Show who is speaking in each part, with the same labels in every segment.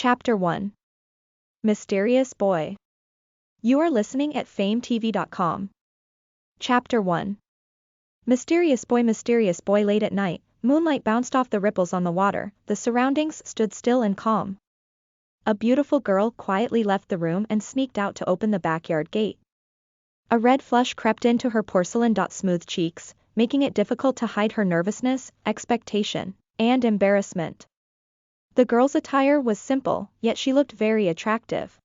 Speaker 1: Chapter 1. Mysterious Boy. You are listening at famvetv.info. Chapter 1. Mysterious boy late at night, moonlight bounced off the ripples on the water, the surroundings stood still and calm. A beautiful girl quietly left the room and sneaked out to open the backyard gate. A red flush crept into her porcelain-smooth cheeks, making it difficult to hide her nervousness, expectation, and embarrassment. The girl's attire was simple, yet she looked very attractive.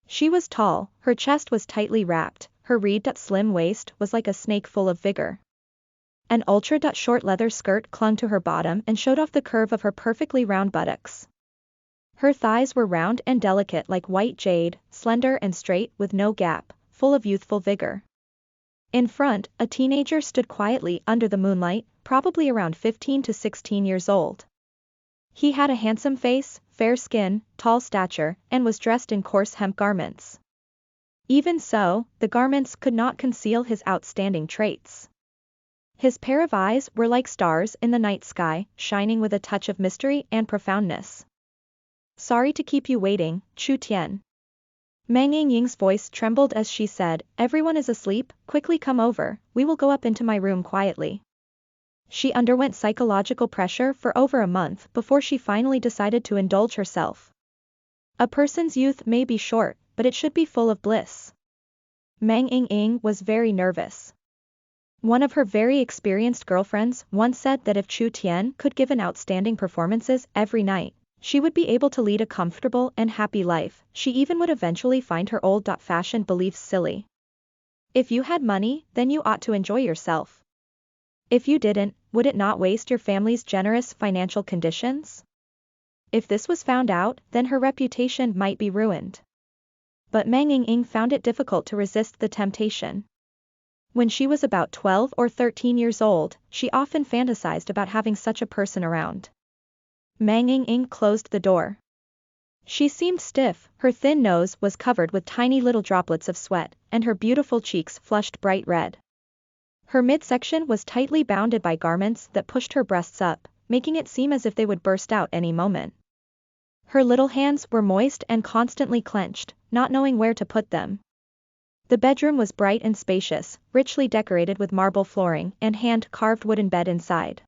Speaker 1: She was tall, her chest was tightly wrapped, her slim waist was like a snake full of vigor. An ultra-short leather skirt clung to her bottom and showed off the curve of her perfectly round buttocks. Her thighs were round and delicate like white jade, slender and straight with no gap, full of youthful vigor. In front, a teenager stood quietly under the moonlight, probably around 15 to 16 years old. He had a handsome face, fair skin, tall stature, and was dressed in coarse hemp garments. Even so, the garments could not conceal his outstanding traits. His pair of eyes were like stars in the night sky, shining with a touch of mystery and profoundness. "Sorry to keep you waiting, Chu Tian." Meng Yingying's voice trembled as she said, "Everyone is asleep, quickly come over, we will go up into my room quietly." She underwent psychological pressure for over a month before she finally decided to indulge herself. A person's youth may be short, but it should be full of bliss. Meng Yingying was very nervous. One of her very experienced girlfriends once said that if Chu Tian could give an outstanding performances every night, she would be able to lead a comfortable and happy life. She even would eventually find her old-fashioned beliefs silly. If you had money, then you ought to enjoy yourself. If you didn't, would it not waste your family's generous financial conditions? If this was found out, then her reputation might be ruined. But Meng Yingying found it difficult to resist the temptation. When she was about 12 or 13 years old, she often fantasized about having such a person around. Meng Yingying closed the door. She seemed stiff, her thin nose was covered with tiny little droplets of sweat, and her beautiful cheeks flushed bright red. Her midsection was tightly bounded by garments that pushed her breasts up, making it seem as if they would burst out any moment. Her little hands were moist and constantly clenched, not knowing where to put them. The bedroom was bright and spacious, richly decorated with marble flooring and hand-carved wooden bed inside.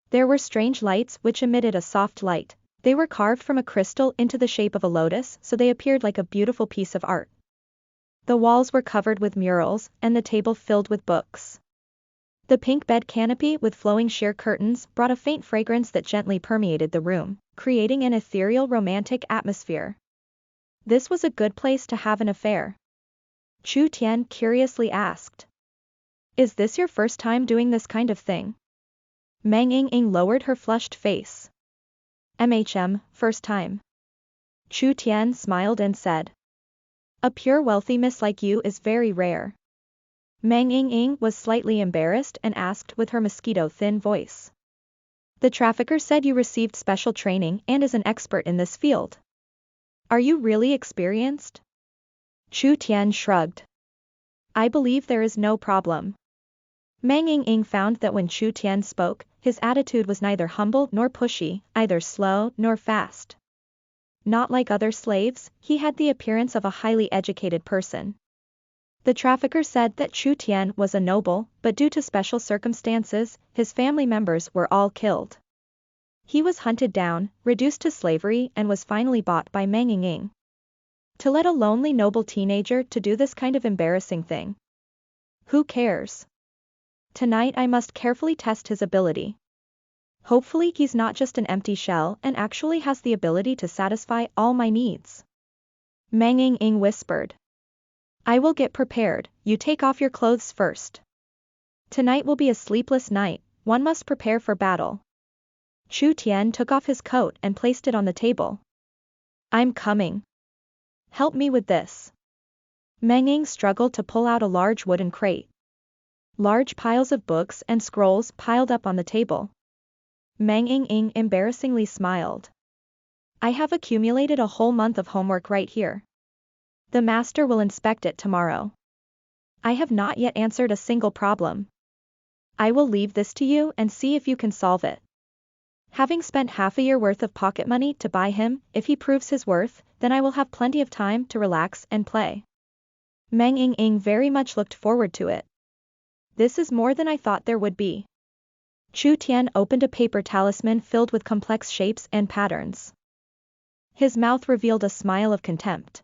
Speaker 1: There were strange lights which emitted a soft light. They were carved from a crystal into the shape of a lotus, so they appeared like a beautiful piece of art. The walls were covered with murals, and the table filled with books. The pink bed canopy with flowing sheer curtains brought a faint fragrance that gently permeated the room, creating an ethereal romantic atmosphere. This was a good place to have an affair. Chu Tian curiously asked. "Is this your first time doing this kind of thing?" Meng Yingying lowered her flushed face. First time." Chu Tian smiled and said. "A pure wealthy miss like you is very rare." Meng Yingying was slightly embarrassed and asked with her mosquito-thin voice. "The trafficker said you received special training and is an expert in this field. Are you really experienced?" Chu Tian shrugged. "I believe there is no problem." Meng Yingying found that when Chu Tian spoke, his attitude was neither humble nor pushy, either slow nor fast. Not like other slaves, he had the appearance of a highly educated person. The trafficker said that Chu Tian was a noble, but due to special circumstances, his family members were all killed. He was hunted down, reduced to slavery and was finally bought by Meng Yingying. To let a lonely noble teenager to do this kind of embarrassing thing. Who cares? Tonight I must carefully test his ability. Hopefully he's not just an empty shell and actually has the ability to satisfy all my needs. Meng Yingying whispered. "I will get prepared, you take off your clothes first. Tonight will be a sleepless night, one must prepare for battle." Chu Tian took off his coat and placed it on the table. "I'm coming. Help me with this." Meng Yingying struggled to pull out a large wooden crate. Large piles of books and scrolls piled up on the table. Meng Yingying embarrassingly smiled. "I have accumulated a whole month of homework right here. The master will inspect it tomorrow. I have not yet answered a single problem. I will leave this to you and see if you can solve it." Having spent half a year worth of pocket money to buy him, if he proves his worth, then I will have plenty of time to relax and play. Meng Ying very much looked forward to it. This is more than I thought there would be. Chu Tian opened a paper talisman filled with complex shapes and patterns. His mouth revealed a smile of contempt.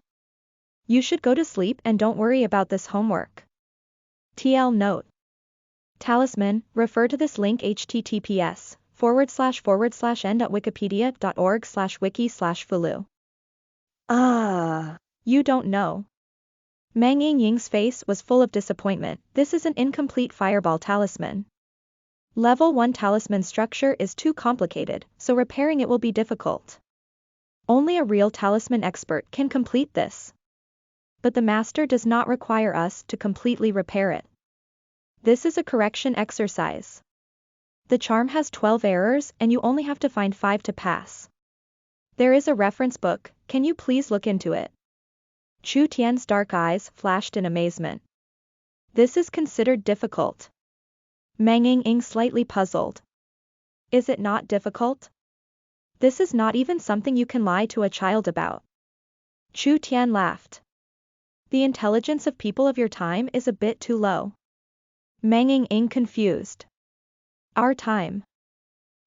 Speaker 1: You should go to sleep and don't worry about this homework. TL note. Talisman, refer to this link https://n.wikipedia.org/wiki/fulu. You don't know. Meng Ying's face was full of disappointment. This is an incomplete fireball talisman. Level 1 talisman structure is too complicated, so repairing it will be difficult. Only a real talisman expert can complete this. But the master does not require us to completely repair it. This is a correction exercise. The charm has 12 errors and you only have to find 5 to pass. There is a reference book, can you please look into it? Chu Tian's dark eyes flashed in amazement. This is considered difficult. Meng Ying slightly puzzled. Is it not difficult? This is not even something you can lie to a child about. Chu Tian laughed. The intelligence of people of your time is a bit too low. Meng Ying confused. Our time?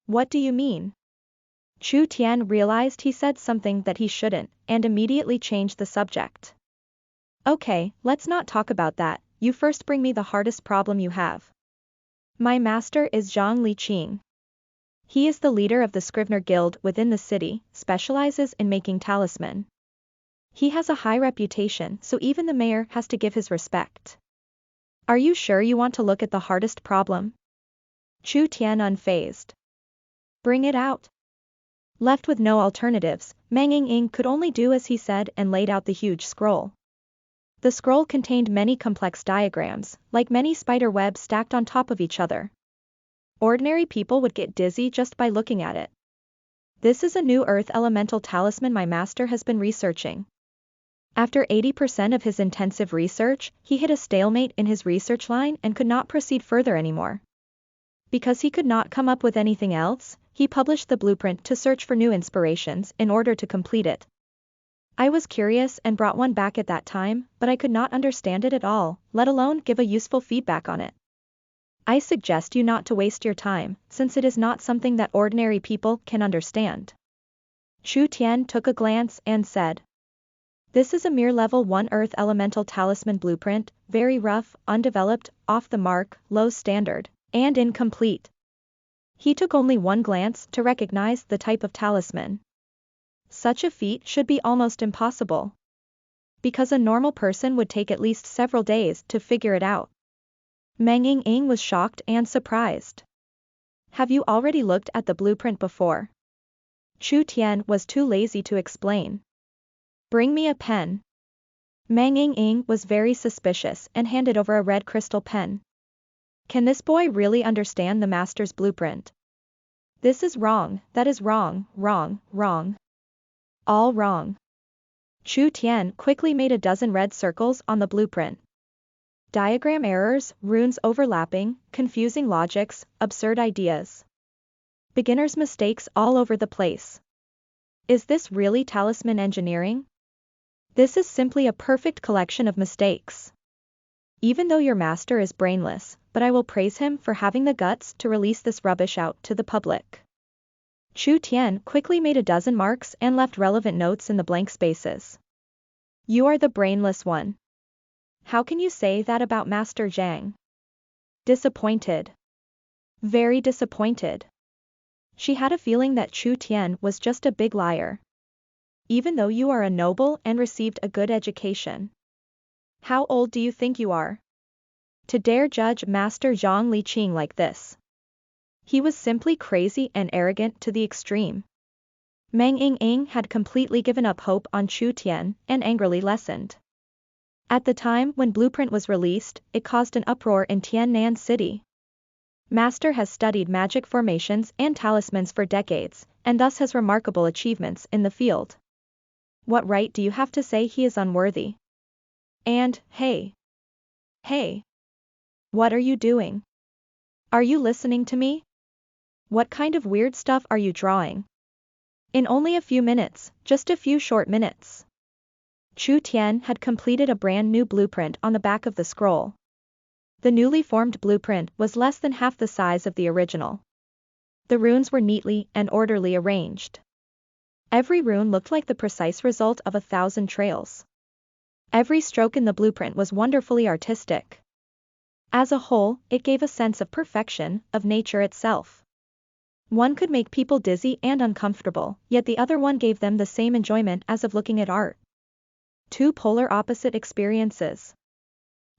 Speaker 1: What do you mean? Chu Tian realized he said something that he shouldn't, and immediately changed the subject. Okay, let's not talk about that, you first bring me the hardest problem you have. My master is Zhang Liqing. He is the leader of the Scrivener Guild within the city, specializes in making talisman. He has a high reputation, so even the mayor has to give his respect. Are you sure you want to look at the hardest problem? Chu Tian unfazed. Bring it out. Left with no alternatives, Meng Ying could only do as he said and laid out the huge scroll. The scroll contained many complex diagrams, like many spider webs stacked on top of each other. Ordinary people would get dizzy just by looking at it. This is a new earth elemental talisman my master has been researching. After 80% of his intensive research, he hit a stalemate in his research line and could not proceed further anymore. Because he could not come up with anything else, he published the blueprint to search for new inspirations in order to complete it. I was curious and brought one back at that time, but I could not understand it at all, let alone give a useful feedback on it. I suggest you not to waste your time, since it is not something that ordinary people can understand. Chu Tian took a glance and said. This is a mere level 1 earth elemental talisman blueprint, very rough, undeveloped, off the mark, low standard, and incomplete. He took only one glance to recognize the type of talisman. Such a feat should be almost impossible. Because a normal person would take at least several days to figure it out. Meng Ying was shocked and surprised. Have you already looked at the blueprint before? Chu Tian was too lazy to explain. Bring me a pen. Meng Ying was very suspicious and handed over a red crystal pen. Can this boy really understand the master's blueprint? This is wrong, that is wrong, wrong, wrong. All wrong. Chu Tian quickly made a dozen red circles on the blueprint. Diagram errors, runes overlapping, confusing logics, absurd ideas. Beginner's mistakes all over the place. Is this really talisman engineering? This is simply a perfect collection of mistakes. Even though your master is brainless, but I will praise him for having the guts to release this rubbish out to the public. Chu Tian quickly made a dozen marks and left relevant notes in the blank spaces. You are the brainless one. How can you say that about Master Zhang? Disappointed. Very disappointed. She had a feeling that Chu Tian was just a big liar. Even though you are a noble and received a good education. How old do you think you are? To dare judge Master Zhang Liqing like this. He was simply crazy and arrogant to the extreme. Meng Ying had completely given up hope on Chu Tian and angrily listened. At the time when Blueprint was released, it caused an uproar in Tiannan City. Master has studied magic formations and talismans for decades, and thus has remarkable achievements in the field. What right do you have to say he is unworthy? And, hey! What are you doing? Are you listening to me? What kind of weird stuff are you drawing? In only a few minutes, just a few short minutes. Chu Tian had completed a brand new blueprint on the back of the scroll. The newly formed blueprint was less than half the size of the original. The runes were neatly and orderly arranged. Every rune looked like the precise result of 1,000 trails. Every stroke in the blueprint was wonderfully artistic. As a whole, it gave a sense of perfection, of nature itself. One could make people dizzy and uncomfortable, yet the other one gave them the same enjoyment as of looking at art. Two polar opposite experiences.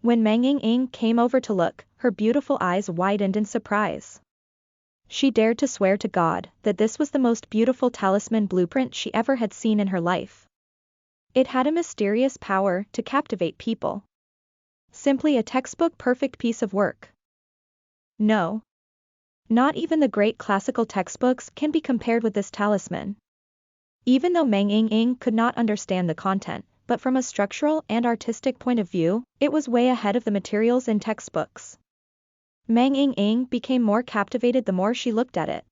Speaker 1: When Meng Ying came over to look, her beautiful eyes widened in surprise. She dared to swear to God that this was the most beautiful talisman blueprint she ever had seen in her life. It had a mysterious power to captivate people. Simply a textbook perfect piece of work. No. Not even the great classical textbooks can be compared with this talisman. Even though Meng Ying could not understand the content, but from a structural and artistic point of view, it was way ahead of the materials in textbooks. Meng Ying became more captivated the more she looked at it.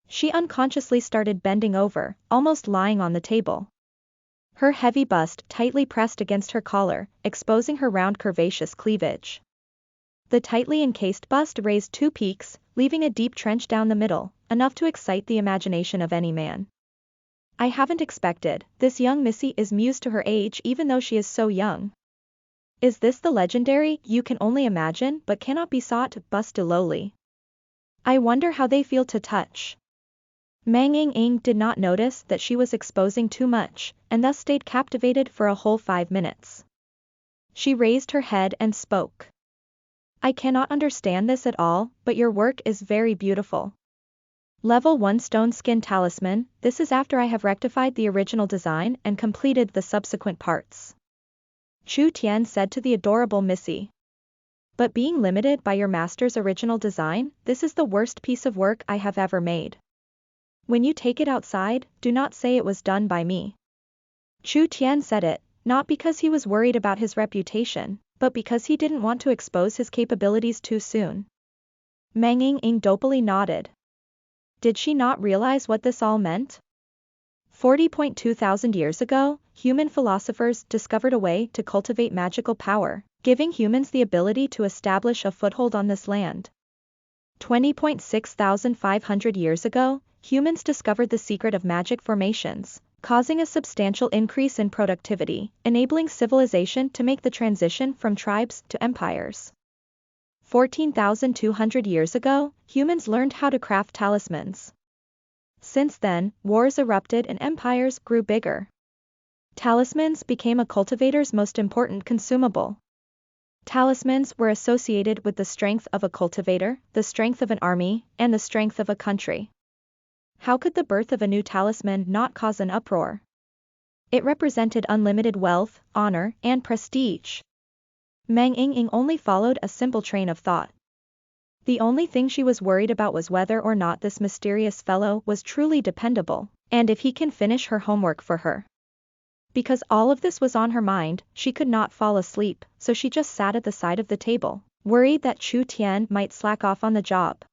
Speaker 1: She unconsciously started bending over, almost lying on the table. Her heavy bust tightly pressed against her collar, exposing her round curvaceous cleavage. The tightly encased bust raised two peaks, leaving a deep trench down the middle, enough to excite the imagination of any man. I haven't expected, this young missy is muse to her age even though she is so young. Is this the legendary, you can only imagine but cannot be sought, bust de lowly? I wonder how they feel to touch. Meng Ying did not notice that she was exposing too much, and thus stayed captivated for a whole 5 minutes. She raised her head and spoke. I cannot understand this at all, but your work is very beautiful. Level 1 Stone Skin Talisman, this is after I have rectified the original design and completed the subsequent parts. Chu Tian said to the adorable missy. But being limited by your master's original design, this is the worst piece of work I have ever made. When you take it outside, do not say it was done by me. Chu Tian said it, not because he was worried about his reputation, but because he didn't want to expose his capabilities too soon. Meng Ying dopily nodded. Did she not realize what this all meant? 40.2 thousand years ago, human philosophers discovered a way to cultivate magical power, giving humans the ability to establish a foothold on this land. 20,650 years ago, humans discovered the secret of magic formations, causing a substantial increase in productivity, enabling civilization to make the transition from tribes to empires. 14,200 years ago, humans learned how to craft talismans. Since then, wars erupted and empires grew bigger. Talismans became a cultivator's most important consumable. Talismans were associated with the strength of a cultivator, the strength of an army, and the strength of a country. How could the birth of a new talisman not cause an uproar? It represented unlimited wealth, honor, and prestige. Meng Ying only followed a simple train of thought. The only thing she was worried about was whether or not this mysterious fellow was truly dependable, and if he can finish her homework for her. Because all of this was on her mind, she could not fall asleep, so she just sat at the side of the table, worried that Chu Tian might slack off on the job.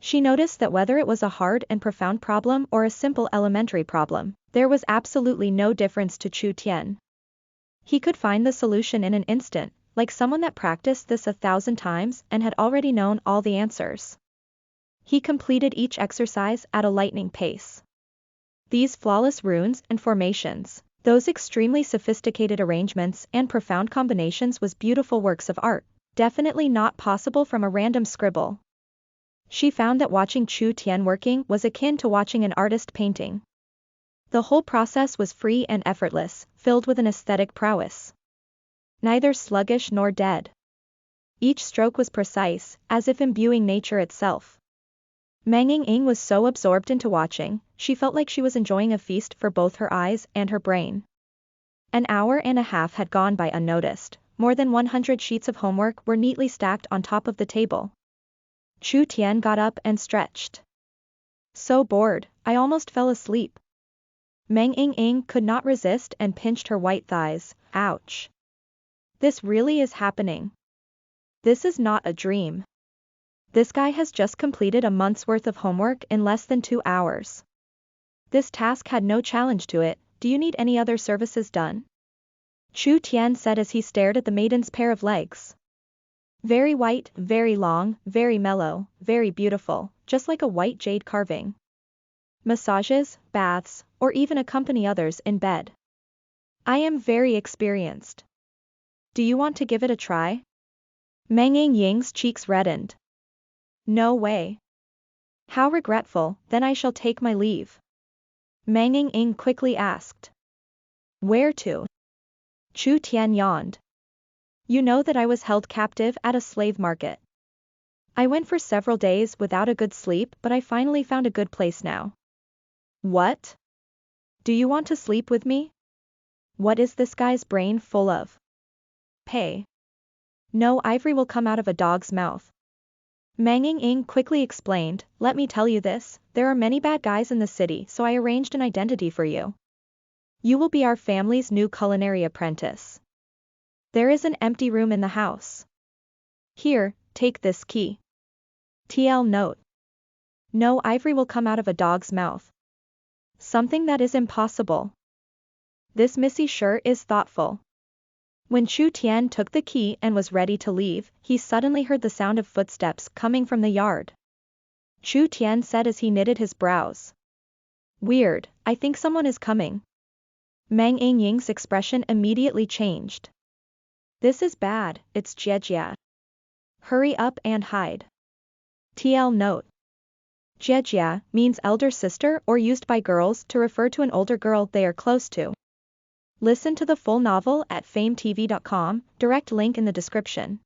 Speaker 1: She noticed that whether it was a hard and profound problem or a simple elementary problem, there was absolutely no difference to Chu Tian. He could find the solution in an instant, like someone that practiced this 1,000 times and had already known all the answers. He completed each exercise at a lightning pace. These flawless runes and formations, those extremely sophisticated arrangements and profound combinations was beautiful works of art, definitely not possible from a random scribble. She found that watching Chu Tian working was akin to watching an artist painting. The whole process was free and effortless, filled with an aesthetic prowess. Neither sluggish nor dead. Each stroke was precise, as if imbuing nature itself. Meng Ying was so absorbed into watching, she felt like she was enjoying a feast for both her eyes and her brain. An hour and a half had gone by unnoticed, more than 100 sheets of homework were neatly stacked on top of the table. Chu Tian got up and stretched. So bored, I almost fell asleep. Meng Ying could not resist and pinched her white thighs, ouch. This really is happening. This is not a dream. This guy has just completed a month's worth of homework in less than 2 hours. This task had no challenge to it. Do you need any other services done? Chu Tian said as he stared at the maiden's pair of legs. Very white, very long, very mellow, very beautiful, just like a white jade carving. Massages, baths, or even accompany others in bed. I am very experienced. Do you want to give it a try? Meng Ying's cheeks reddened. No way. How regretful, then I shall take my leave. Meng Ying quickly asked. Where to? Chu Tian yawned. You know that I was held captive at a slave market. I went for several days without a good sleep, but I finally found a good place now. What? Do you want to sleep with me? What is this guy's brain full of? Pay. No ivory will come out of a dog's mouth. Meng Ying quickly explained, let me tell you this, there are many bad guys in the city, so I arranged an identity for you. You will be our family's new culinary apprentice. There is an empty room in the house. Here, take this key. TL note. No ivory will come out of a dog's mouth. Something that is impossible. This Missy sure is thoughtful. When Chu Tian took the key and was ready to leave, he suddenly heard the sound of footsteps coming from the yard. Chu Tian said as he knitted his brows. Weird, I think someone is coming. Meng Ying's expression immediately changed. This is bad, it's Jiejia. Hurry up and hide. TL note. Jiejia means elder sister or used by girls to refer to an older girl they are close to. Listen to the full novel at FameTV.com, direct link in the description.